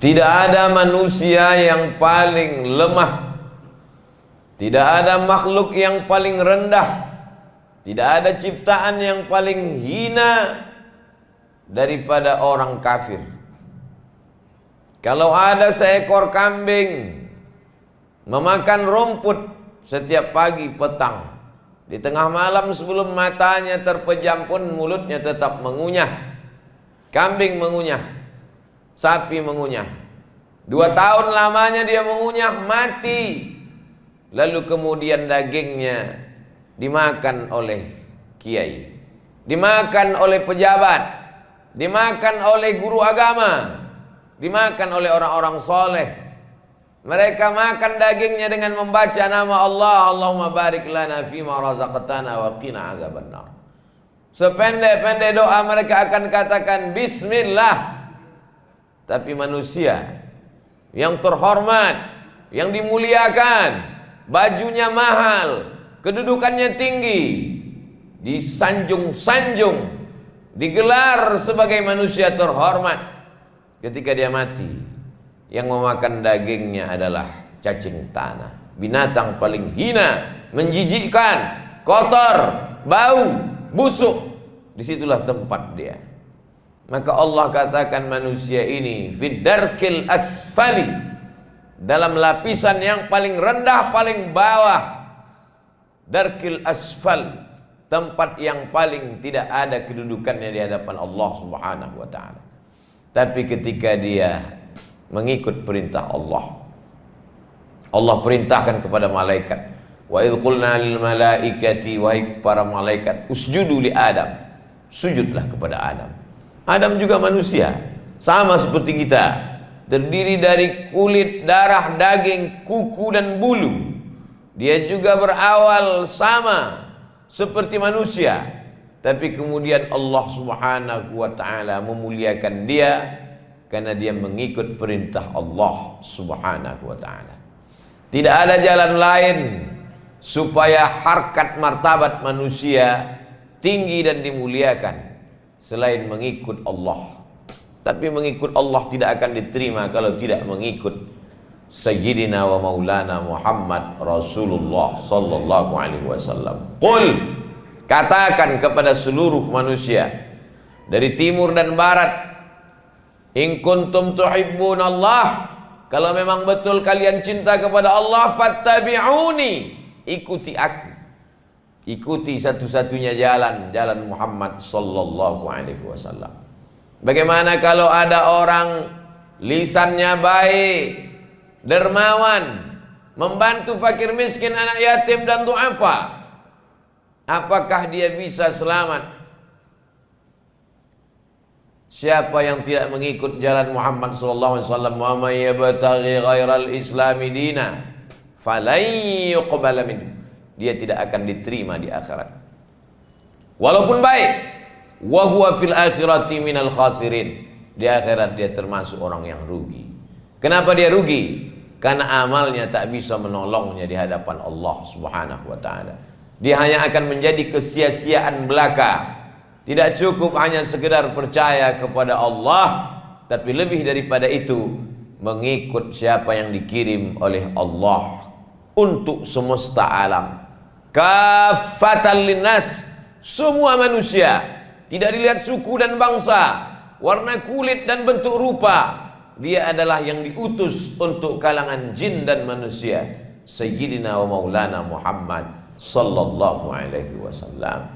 Tidak ada manusia yang paling lemah, tidak ada makhluk yang paling rendah, tidak ada ciptaan yang paling hina daripada orang kafir. Kalau ada seekor kambing memakan rumput setiap pagi petang, di tengah malam sebelum matanya terpejam pun mulutnya tetap mengunyah. Kambing mengunyah, sapi mengunyah. 2 tahun lamanya dia mengunyah, mati. Lalu kemudian dagingnya dimakan oleh kiai, dimakan oleh pejabat, dimakan oleh guru agama, dimakan oleh orang-orang soleh. Mereka makan dagingnya dengan membaca nama Allah, Allahumma barik lana fima razaqtana wa qina azabannar. Sependek-pendek doa mereka akan katakan bismillah. Tapi manusia yang terhormat, yang dimuliakan, bajunya mahal, kedudukannya tinggi, disanjung-sanjung, digelar sebagai manusia terhormat. Ketika dia mati, yang memakan dagingnya adalah cacing tanah, binatang paling hina, menjijikkan, kotor, bau, busuk. Disitulah tempat dia. Maka Allah katakan manusia ini fid darkil asfali, dalam lapisan yang paling rendah, paling bawah. Darkil asfal, tempat yang paling tidak ada kedudukannya di hadapan Allah Subhanahu wa ta'ala. Tapi ketika dia mengikut perintah Allah, Allah perintahkan kepada malaikat, wa idh qulna lil malaikati, wahai para malaikat, usjudu li Adam, sujudlah kepada Adam. Adam juga manusia, sama seperti kita, terdiri dari kulit, darah, daging, kuku dan bulu. Dia juga berawal sama seperti manusia, tapi kemudian Allah Subhanahu wa ta'ala memuliakan dia karena dia mengikut perintah Allah Subhanahu wa ta'ala. Tidak ada jalan lain supaya harkat martabat manusia tinggi dan dimuliakan selain mengikut Allah. Tapi mengikut Allah tidak akan diterima kalau tidak mengikut Sayyidina wa Maulana Muhammad Rasulullah sallallahu alaihi wasallam. Qul, katakan kepada seluruh manusia dari timur dan barat, in kuntum tuhibbun Allah, kalau memang betul kalian cinta kepada Allah, fattabi'uni, ikuti aku. Ikuti satu-satunya jalan, jalan Muhammad sallallahu alaihi wasallam. Bagaimana kalau ada orang lisannya baik, dermawan, membantu fakir miskin, anak yatim dan du'afa, apakah dia bisa selamat? Siapa yang tidak mengikut jalan Muhammad sallallahu alaihi wasallam, wa may yabtaghi ghairal islami dina falan yuqbala minhu, dia tidak akan diterima di akhirat. Walaupun baik, wa huwa fil akhirati minal khasirin, di akhirat dia termasuk orang yang rugi. Kenapa dia rugi? Karena amalnya tak bisa menolongnya di hadapan Allah Subhanahu wa ta'ala. Dia hanya akan menjadi kesia-siaan belaka. Tidak cukup hanya sekedar percaya kepada Allah, tapi lebih daripada itu mengikut siapa yang dikirim oleh Allah untuk semesta alam. Kafatan linnas, semua manusia, tidak dilihat suku dan bangsa, warna kulit dan bentuk rupa. Dia adalah yang diutus untuk kalangan jin dan manusia, Sayyidina wa Maulana Muhammad sallallahu alaihi wasallam.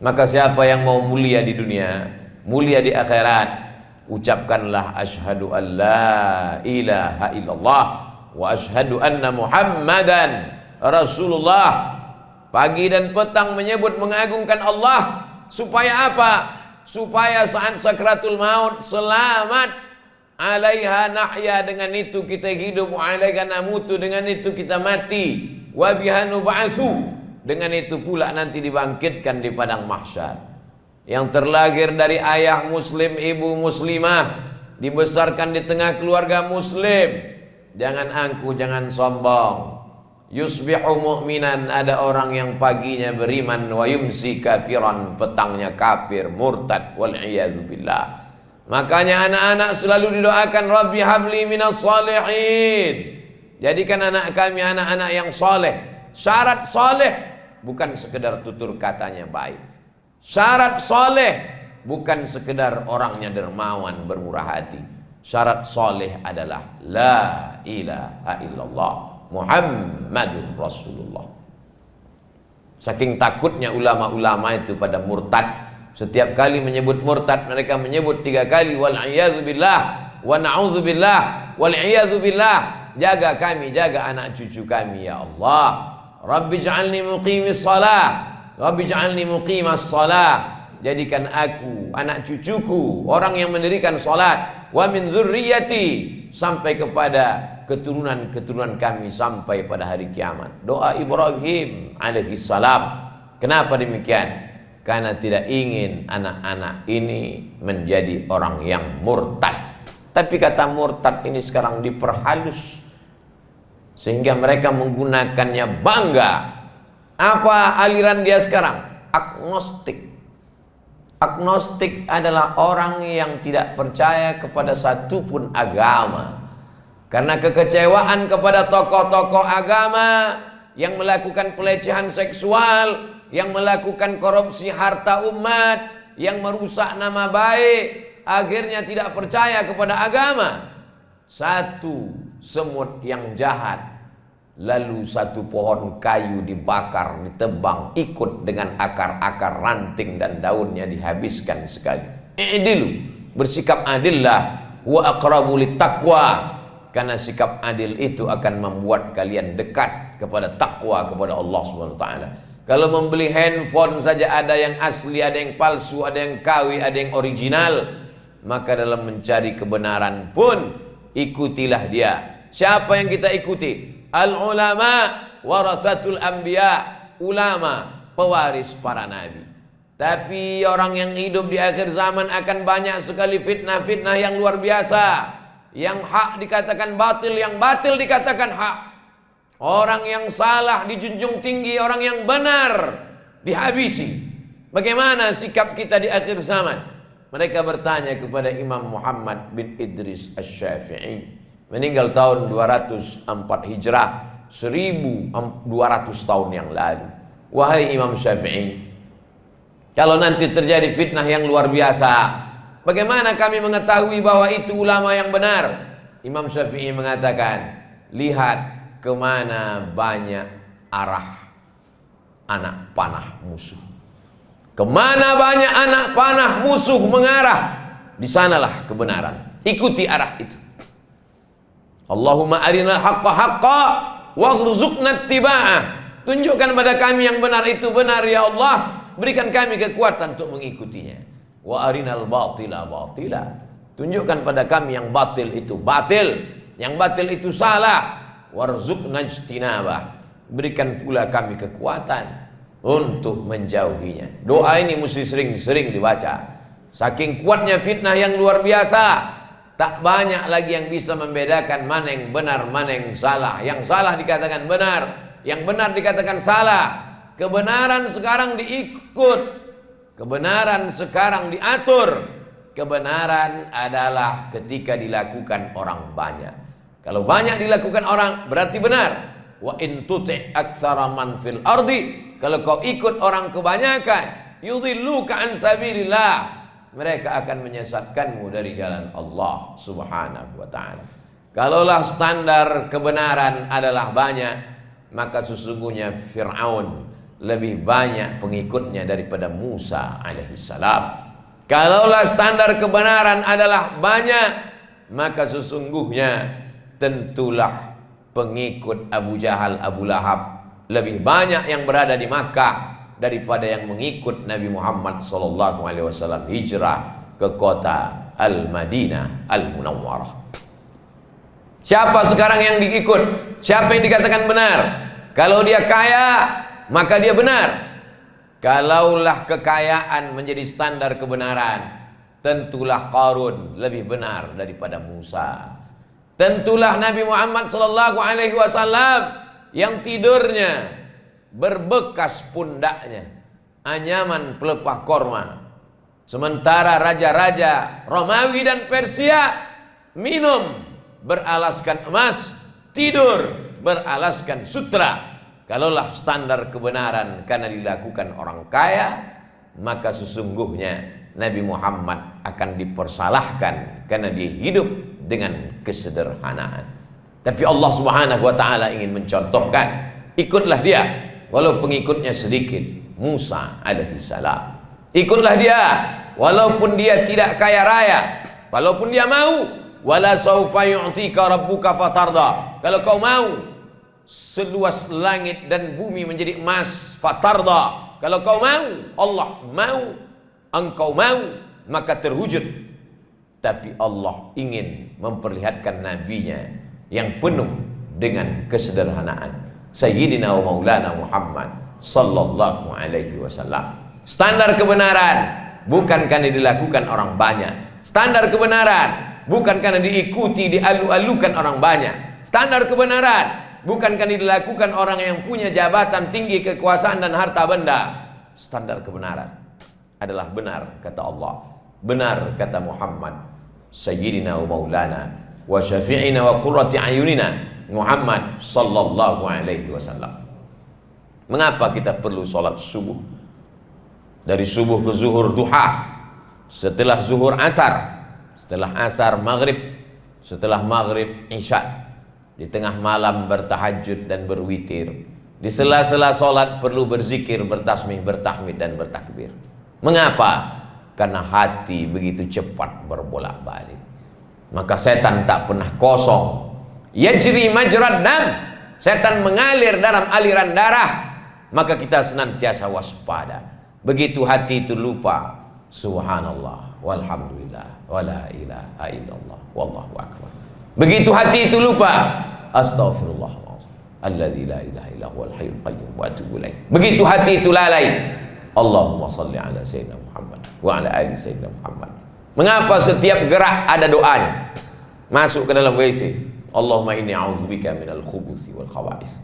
Maka siapa yang mau mulia di dunia, mulia di akhirat, ucapkanlah asyhadu an la ilaha illallah wa asyhadu anna Muhammadan Rasulullah. Pagi dan petang menyebut mengagungkan Allah. Supaya apa? Supaya saat sakratul maut selamat. Alaiha nahya, dengan itu kita hidup, wa alaiha namutu, dengan itu kita mati, wa biha nub'atsu, dengan itu pula nanti dibangkitkan di padang mahsyar. Yang terlahir dari ayah muslim, ibu muslimah, dibesarkan di tengah keluarga muslim, jangan angku, jangan sombong. Yusbihu mu'minan, ada orang yang paginya beriman, wa yumsi kafiran, petangnya kafir, murtad, wal iyadzu billah. Makanya anak-anak selalu didoakan, Rabbi habli minas shalihin. Jadikan anak kami anak-anak yang soleh. Syarat soleh bukan sekedar tutur katanya baik. Syarat soleh bukan sekedar orangnya dermawan, bermurah hati. Syarat soleh adalah la ilaha illallah Muhammadur Rasulullah. Saking takutnya ulama-ulama itu pada murtad. Setiap kali menyebut murtad, mereka menyebut 3 kali wal'iyadzubillah wa na'udzubillah wal'iyadzubillah. Jaga kami, jaga anak cucu kami ya Allah. Rabbi ja'alni muqimis salah, Rabbi ja'alni muqimas salah. Jadikan aku, anak cucuku, orang yang mendirikan salat. Wa min dzurriyyati, sampai kepada keturunan-keturunan kami sampai pada hari kiamat. Doa Ibrahim alaihi salam. Kenapa demikian? Karena tidak ingin anak-anak ini menjadi orang yang murtad. Tapi kata murtad ini sekarang diperhalus sehingga mereka menggunakannya bangga. Apa aliran dia sekarang? Agnostik. Agnostik adalah orang yang tidak percaya kepada satupun agama. Karena kekecewaan kepada tokoh-tokoh agama yang melakukan pelecehan seksual, yang melakukan korupsi harta umat, yang merusak nama baik, akhirnya tidak percaya kepada agama. Satu semut yang jahat, lalu satu pohon kayu dibakar, ditebang, ikut dengan akar-akar, ranting dan daunnya dihabiskan sekali. I'dilu, bersikap adillah, wa aqrabu littaqwa. Karena sikap adil itu akan membuat kalian dekat kepada takwa kepada Allah Subhanahu wa taala. Kalau membeli handphone saja ada yang asli, ada yang palsu, ada yang KW, ada yang original, maka dalam mencari kebenaran pun ikutilah dia. Siapa yang kita ikuti? Al-ulama warasatul anbiya, ulama pewaris para nabi. Tapi orang yang hidup di akhir zaman akan banyak sekali fitnah-fitnah yang luar biasa. Yang hak dikatakan batil, yang batil dikatakan hak. Orang yang salah dijunjung tinggi, orang yang benar dihabisi. Bagaimana sikap kita di akhir zaman? Mereka bertanya kepada Imam Muhammad bin Idris Asy-Syafi'i, meninggal tahun 204 Hijrah, 1200 tahun yang lalu. Wahai Imam Syafi'i, kalau nanti terjadi fitnah yang luar biasa, bagaimana kami mengetahui bahwa itu ulama yang benar? Imam Syafi'i mengatakan, lihat kemana banyak arah anak panah musuh. Kemana banyak anak panah musuh mengarah, di sanalah kebenaran. Ikuti arah itu. Allahumma arinal haqqa haqqa warzuqna ittiba'ah. Tunjukkan pada kami yang benar itu benar ya Allah, berikan kami kekuatan untuk mengikutinya. Wa arinal batila batila. Tunjukkan pada kami yang batil itu batil, yang batil itu salah. Warzuqna ijtinabah. Berikan pula kami kekuatan untuk menjauhinya. Doa ini mesti sering-sering dibaca. Saking kuatnya fitnah yang luar biasa, tak banyak lagi yang bisa membedakan mana yang benar, mana yang salah. Yang salah dikatakan benar, yang benar dikatakan salah. Kebenaran sekarang diikut, kebenaran sekarang diatur. Kebenaran adalah ketika dilakukan orang banyak. Kalau banyak dilakukan orang berarti benar. Wa in tuti' aktsara man fil ardi, kalau kau ikut orang kebanyakan, yudhilluka an sabilillah, mereka akan menyesatkanmu dari jalan Allah Subhanahu wa taala. Kalaulah standar kebenaran adalah banyak, maka sesungguhnya Fir'aun lebih banyak pengikutnya daripada Musa alaihissalam. Kalaulah standar kebenaran adalah banyak, maka sesungguhnya tentulah pengikut Abu Jahal, Abu Lahab lebih banyak yang berada di Makkah daripada yang mengikut Nabi Muhammad SAW hijrah ke kota Al-Madinah Al-Munawwarah. Siapa sekarang yang diikut? Siapa yang dikatakan benar? Kalau dia kaya, maka dia benar. Kalaulah kekayaan menjadi standar kebenaran, tentulah Qarun lebih benar daripada Musa. Tentulah Nabi Muhammad SAW yang tidurnya berbekas pundaknya anyaman pelepah korma, Sementara raja-raja Romawi dan Persia minum beralaskan emas, tidur beralaskan sutra. Kalaulah standar kebenaran karena dilakukan orang kaya, maka sesungguhnya Nabi Muhammad akan dipersalahkan karena dia hidup dengan kesederhanaan. Tapi Allah Subhanahu wa taala ingin mencontohkan, ikutlah dia walau pengikutnya sedikit. Musa alaihi salam, ikutlah dia walaupun dia tidak kaya raya, walaupun dia mau. Wala saufa yu'tika rabbuka fatarda. Kalau kau mau seluas langit dan bumi menjadi emas, fatarda. Kalau kau mau, Allah mau, engkau mau, maka terwujud. Tapi Allah ingin memperlihatkan nabinya yang penuh dengan kesederhanaan. Sayyidina wa Maulana Muhammad sallallahu alaihi wasallam. Standar kebenaran bukan karena dilakukan orang banyak. Standar kebenaran bukan karena diikuti, dialu-alukan orang banyak. Standar kebenaran bukan karena dilakukan orang yang punya jabatan tinggi, kekuasaan dan harta benda. Standar kebenaran adalah benar kata Allah, benar kata Muhammad, Sayyidina wa Maulana wa syafi'ina wa qurrati ayunina Muhammad sallallahu alaihi wasallam. Mengapa kita perlu sholat subuh? Dari subuh ke zuhur duha, setelah zuhur asar, setelah asar maghrib, setelah maghrib isya, di tengah malam bertahajud dan berwitir, di sela-sela sholat perlu berzikir, bertasmih, bertahmid dan bertakbir. Mengapa? Karena hati begitu cepat berbolak-balik. Maka setan tak pernah kosong. Yajri majrad dam, setan mengalir dalam aliran darah. Maka kita senantiasa waspada. Begitu hati itu lupa, subhanallah walhamdulillah wala ilaha illallah wallahu akbar. Begitu hati itu lupa, astaghfirullah alladzi la ilaha illa huwal hayyul qayyum wa atubu ilaih. Begitu hati itu lalai, Allahumma shalli ala sayyidina Muhammad wa ala ali sayyidina Muhammad. Mengapa setiap gerak ada doanya? Masuk ke dalam WC, Allahumma inni a'udzubika minal khubusi wal khawais.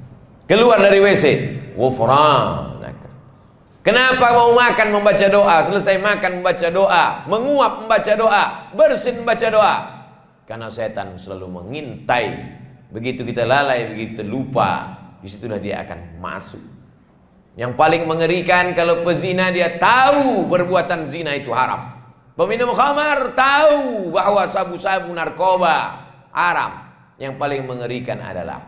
Keluar dari WC, ghufranaka. Kenapa mau makan membaca doa, selesai makan membaca doa, menguap membaca doa, bersin membaca doa? Karena setan selalu mengintai. Begitu kita lalai, begitu lupa, disitulah dia akan masuk. Yang paling mengerikan kalau pezina dia tahu perbuatan zina itu haram. Peminum khamar tahu bahwa sabu-sabu narkoba haram. Yang paling mengerikan adalah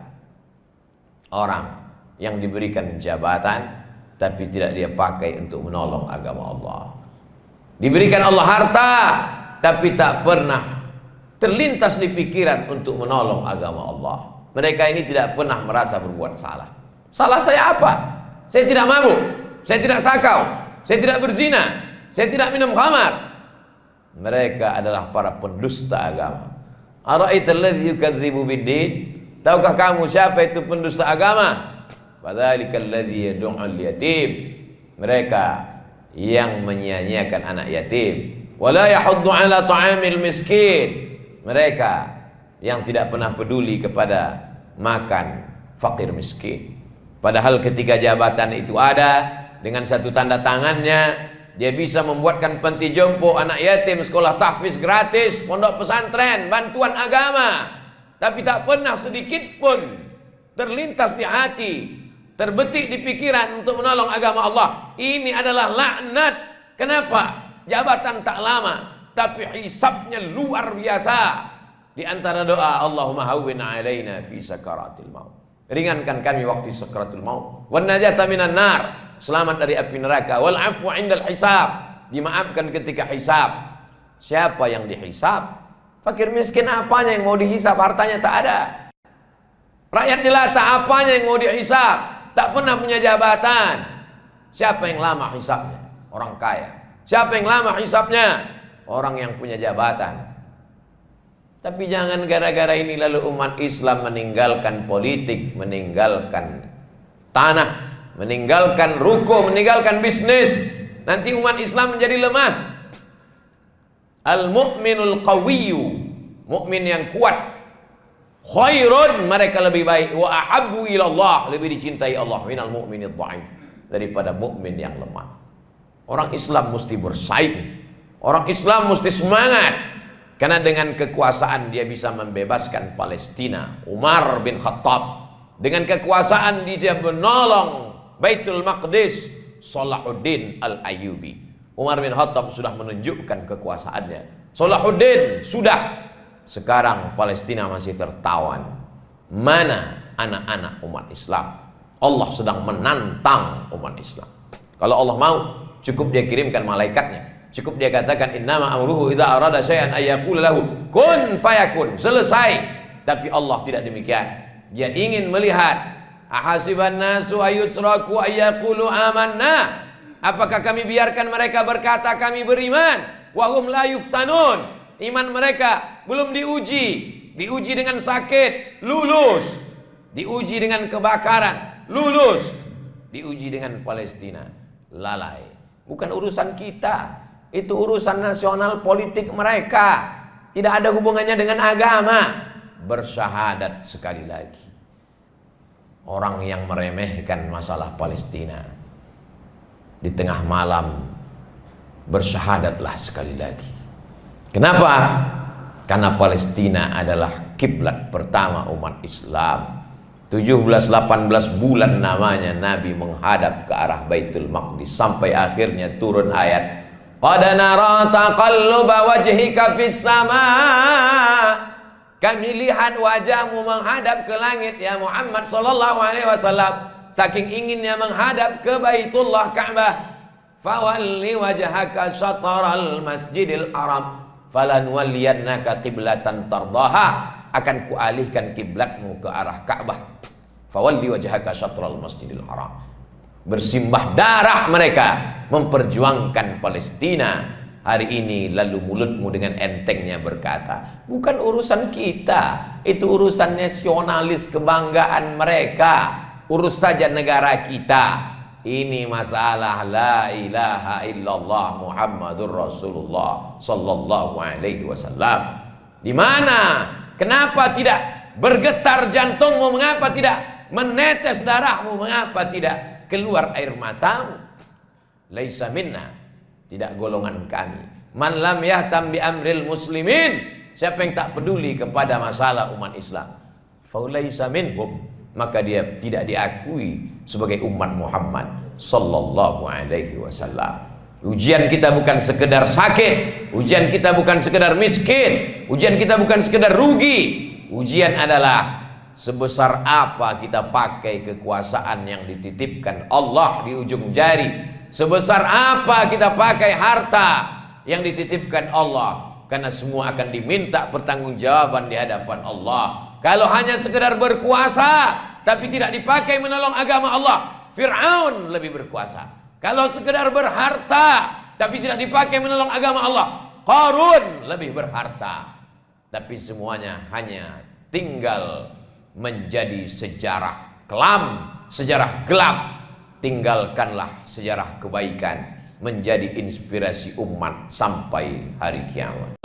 orang yang diberikan jabatan tapi tidak dia pakai untuk menolong agama Allah. Diberikan Allah harta tapi tak pernah terlintas di pikiran untuk menolong agama Allah. Mereka ini tidak pernah merasa berbuat salah. Salah saya apa? Saya tidak mabuk, saya tidak sakau, saya tidak berzina, saya tidak minum khamar. Mereka adalah para pendusta agama. Ara'aital ladzi yukadzibu bid-din? Tahukah kamu siapa itu pendusta agama? Fadzalikal ladzi yad'ul yatim. Mereka yang menyia-nyiakan anak yatim. Wala yahuddu 'ala ta'amil miskin. Mereka yang tidak pernah peduli kepada makan fakir miskin. Padahal ketika jabatan itu ada, dengan satu tanda tangannya dia bisa membuatkan panti jompo, anak yatim, sekolah tahfiz gratis, pondok pesantren, bantuan agama. Tapi tak pernah sedikit pun terlintas di hati, terbetik di pikiran untuk menolong agama Allah. Ini adalah laknat. Kenapa? Jabatan tak lama, tapi hisabnya luar biasa. Di antara doa, Allahumma hawwin alaina fi sakaratil maut. Ringankan kami waktu sakaratul maut. Wan najata minan nar. Selamat dari api neraka. Wal afwa indal hisab. Dimaafkan ketika hisab. Siapa yang dihisab? Fakir miskin apanya yang mau dihisab? Hartanya tak ada. Rakyat jelata apanya yang mau dihisab? Tak pernah punya jabatan. Siapa yang lama hisabnya? Orang kaya. Siapa yang lama hisabnya? Orang yang punya jabatan. Tapi jangan gara-gara ini lalu umat Islam meninggalkan politik, meninggalkan tanah, meninggalkan ruko, meninggalkan bisnis. Nanti umat Islam menjadi lemah. Al-mu'minul qawiyyu, mukmin yang kuat, khairun, mereka lebih baik, wa ahabbu ilallah, lebih dicintai Allah, minal mu'minid dha'if, daripada mukmin yang lemah. Orang Islam mesti bersaing, Orang Islam mesti semangat, karena dengan kekuasaan dia bisa membebaskan Palestina. Umar bin Khattab dengan kekuasaan dia menolong Baitul Maqdis, Salahuddin Al-Ayyubi. Umar bin Khattab sudah menunjukkan kekuasaannya. Salahuddin sudah. Sekarang Palestina masih tertawan. Mana anak-anak umat Islam? Allah sedang menantang umat Islam. Kalau Allah mau, cukup dia kirimkan malaikatnya. Cukup dia katakan innama amruhu idza arada syai'an ayyaqula lahu kun fayakun. Selesai. Tapi Allah tidak demikian. Dia ingin melihat ahasiban nasu ayutsraku ayyaqulu amanna. Apakah kami biarkan mereka berkata kami beriman wa hum la yuftanun? Iman mereka belum diuji. Diuji dengan sakit, lulus. Diuji dengan kebakaran, lulus. Diuji dengan Palestina, lalai. Bukan urusan kita, itu urusan nasional politik mereka. Tidak ada hubungannya dengan agama. Bersyahadat sekali lagi. Orang yang meremehkan masalah Palestina, di tengah malam bersyahadatlah sekali lagi. Kenapa? Karena Palestina adalah kiblat pertama umat Islam. 17-18 bulan namanya Nabi menghadap ke arah Baitul Maqdis, sampai akhirnya turun ayat qad nara taqalluba wajhika fis sama. Kami lihat wajahmu menghadap ke langit ya Muhammad sallallahu alaihi wasallam. Saking inginnya menghadap ke Baitullah Ka'bah. Fawalli wajhaka syatral masjidil haram falanwalliyannaka qiblatan tardaha. Akan kualihkan kiblatmu ke arah Ka'bah. Fawalli wajhaka syatral masjidil haram. Bersimbah darah mereka memperjuangkan Palestina. Hari ini lalu mulutmu dengan entengnya berkata, bukan urusan kita, itu urusan nasionalis kebanggaan mereka. Urus saja negara kita. Ini masalah la ilaha illallah Muhammadur Rasulullah sallallahu alaihi wasallam. Di mana? Kenapa tidak bergetar jantungmu? Mengapa tidak menetes darahmu? Mengapa tidak keluar air matamu? Laisa minna, tidak golongan kami. Man lam yahtam bi amril muslimin, siapa yang tak peduli kepada masalah umat Islam, faulaisa minhum, maka dia tidak diakui sebagai umat Muhammad sallallahu alaihi wasallam. Ujian kita bukan sekedar sakit, ujian kita bukan sekedar miskin, ujian kita bukan sekedar rugi. Ujian adalah sebesar apa kita pakai kekuasaan yang dititipkan Allah di ujung jari. Sebesar apa kita pakai harta yang dititipkan Allah. Karena semua akan diminta pertanggungjawaban di hadapan Allah. Kalau hanya sekedar berkuasa tapi tidak dipakai menolong agama Allah, Fir'aun lebih berkuasa. Kalau sekedar berharta tapi tidak dipakai menolong agama Allah, Qarun lebih berharta. Tapi semuanya hanya tinggal menjadi sejarah kelam, sejarah gelap. Tinggalkanlah sejarah kebaikan menjadi inspirasi umat sampai hari kiamat.